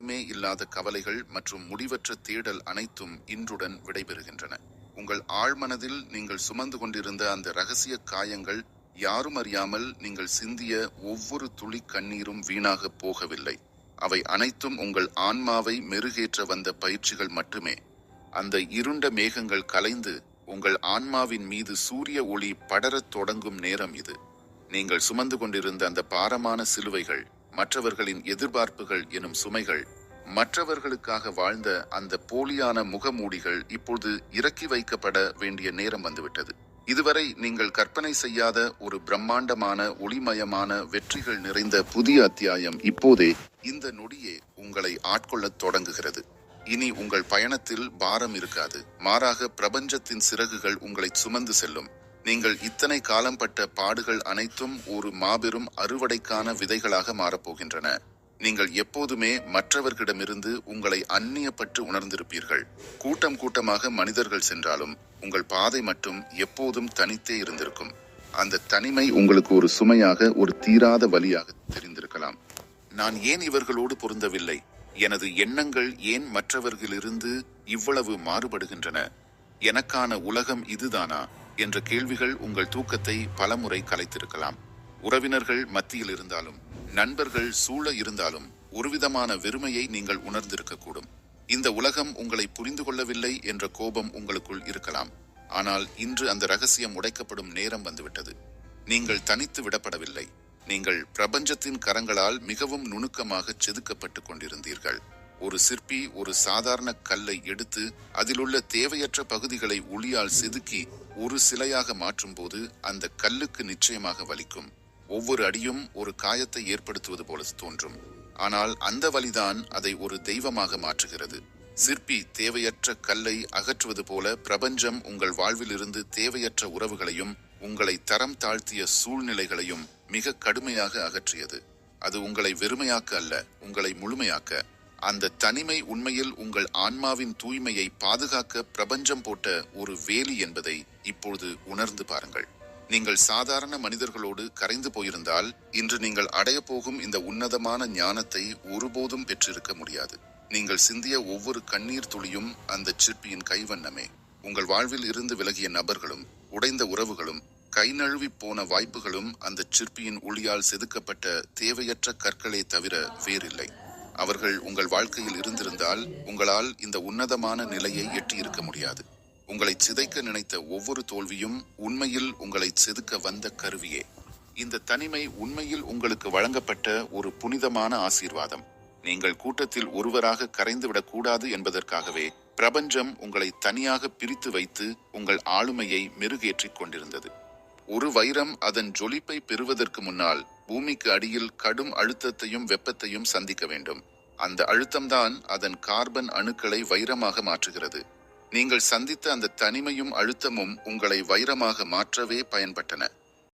இல்லாத கவலைகள் மற்றும் முடிவற்ற தேடல் அனைத்தும் இன்றுடன் விடைபெறுகின்றன. உங்கள் ஆழ்மனதில் நீங்கள் சுமந்து கொண்டிருந்த அந்த இரகசிய காயங்கள், யாரும் அறியாமல் நீங்கள் சிந்திய ஒவ்வொரு துளி கண்ணீரும் வீணாக போகவில்லை. அவை அனைத்தும் உங்கள் ஆன்மாவை மெருகேற்ற வந்த பயிற்சிகள் மட்டுமே. அந்த இருண்ட மேகங்கள் கலைந்து உங்கள் ஆன்மாவின் மீது சூரிய ஒளி படரத் தொடங்கும் நேரம் இது. நீங்கள் சுமந்து கொண்டிருந்த அந்த பாரமான சிலுவைகள், மற்றவர்களின் எதிர்பார்ப்புகள் எனும் சுமைகள், மற்றவர்களுக்காக வாழ்ந்த அந்த போலியான முகமூடிகள் இப்போது இறக்கி வைக்கப்பட வேண்டிய நேரம் வந்துவிட்டது. இதுவரை நீங்கள் கற்பனை செய்யாத ஒரு பிரம்மாண்டமான ஒளிமயமான வெற்றிகள் நிறைந்த புதிய அத்தியாயம் இப்போதே இந்த நொடியே உங்களை ஆட்கொள்ளத் தொடங்குகிறது. இனி உங்கள் பயணத்தில் பாரம் இருக்காது. மாறாக பிரபஞ்சத்தின் சிறகுகள் உங்களை சுமந்து செல்லும். நீங்கள் இத்தனை காலம் பட்ட பாடுகள் அனைத்தும் ஒரு மாபெரும் அறுவடைக்கான விதைகளாக மாறப்போகின்றன. நீங்கள் எப்போதுமே மற்றவர்களிடமிருந்து உங்களை அந்நியப்பட்டு உணர்ந்திருப்பீர்கள். கூட்டம் கூட்டமாக மனிதர்கள் சென்றாலும் உங்கள் பாதை மட்டும் எப்போதும் தனித்தே இருந்திருக்கும். அந்த தனிமை உங்களுக்கு ஒரு சுமையாக, ஒரு தீராத வலியாக தெரிந்திருக்கலாம். நான் ஏன் இவர்களோடு பொருந்தவில்லை? எனது எண்ணங்கள் ஏன் மற்றவர்களிலிருந்து இவ்வளவு மாறுபடுகின்றன? எனக்கான உலகம் இதுதானா என்ற கேள்விகள் உங்கள் தூக்கத்தை பலமுறை கலைத்திருக்கலாம். உறவினர்கள் மத்தியில் இருந்தாலும், நண்பர்கள் சூழ இருந்தாலும் ஒருவிதமான வெறுமையை நீங்கள் உணர்ந்திருக்கக்கூடும். இந்த உலகம் உங்களை புரிந்து கொள்ளவில்லை என்ற கோபம் உங்களுக்குள் இருக்கலாம். ஆனால் இன்று அந்த ரகசியம் உடைக்கப்படும் நேரம் வந்துவிட்டது. நீங்கள் தனித்து விடப்படவில்லை. நீங்கள் பிரபஞ்சத்தின் கரங்களால் மிகவும் நுணுக்கமாக செதுக்கப்பட்டு கொண்டிருந்தீர்கள். ஒரு சிற்பி ஒரு சாதாரண கல்லை எடுத்து அதிலுள்ள தேவையற்ற பகுதிகளை ஒளியால் செதுக்கி ஒரு சிலையாக மாற்றும் போது அந்த கல்லுக்கு நிச்சயமாக வலிக்கும். ஒவ்வொரு அடியும் ஒரு காயத்தை ஏற்படுத்துவது போல தோன்றும். ஆனால் அந்த வலிதான் அதை ஒரு தெய்வமாக மாற்றுகிறது. சிற்பி தேவையற்ற கல்லை அகற்றுவது போல பிரபஞ்சம் உங்கள் வாழ்விலிருந்து தேவையற்ற உறவுகளையும் உங்களை தரம் தாழ்த்திய சூழ்நிலைகளையும் மிக கடுமையாக அகற்றியது. அது உங்களை வெறுமையாக்க அல்ல, உங்களை முழுமையாக்க. அந்த தனிமை உண்மையில் உங்கள் ஆன்மாவின் தூய்மையை பாதுகாக்க பிரபஞ்சம் போட்ட ஒரு வேலி என்பதை இப்பொழுது உணர்ந்து பாருங்கள். நீங்கள் சாதாரண மனிதர்களோடு கரைந்து போயிருந்தால் இன்று நீங்கள் அடைய போகும் இந்த உன்னதமான ஞானத்தை ஒருபோதும் பெற்றிருக்க முடியாது. நீங்கள் சிந்திய ஒவ்வொரு கண்ணீர் துளியும் அந்த சிற்பியின் கைவண்ணமே. உங்கள் வாழ்வில் இருந்து விலகிய நபர்களும், உடைந்த உறவுகளும், கை நழுவி போன வாய்ப்புகளும் அந்த சிற்பியின் ஒளியால் செதுக்கப்பட்ட தேவையற்ற கற்களே தவிர வேறில்லை. அவர்கள் உங்கள் வாழ்க்கையில் இருந்திருந்தால் உங்களால் இந்த உன்னதமான நிலையை எட்டியிருக்க முடியாது. உங்களை சிதைக்க நினைத்த ஒவ்வொரு தோல்வியும் உண்மையில் உங்களை செதுக்க வந்த கருவியே. இந்த தனிமை உண்மையில் உங்களுக்கு வழங்கப்பட்ட ஒரு புனிதமான ஆசீர்வாதம். நீங்கள் கூட்டத்தில் ஒருவராக கரைந்துவிடக் கூடாது என்பதற்காகவே பிரபஞ்சம் உங்களை தனியாக பிரித்து வைத்து உங்கள் ஆளுமையை மெருகேற்றிக் கொண்டிருந்தது. ஒரு வைரம் அதன் ஜொலிப்பை பெறுவதற்கு முன்னால் பூமிக்கு அடியில் கடும் அழுத்தத்தையும் வெப்பத்தையும் சந்திக்க வேண்டும். அந்த அழுத்தம்தான் அதன் கார்பன் அணுக்களை வைரமாக மாற்றுகிறது. நீங்கள் சந்தித்த அந்த தனிமையும் அழுத்தமும் உங்களை வைரமாக மாற்றவே பயன்பட்டன.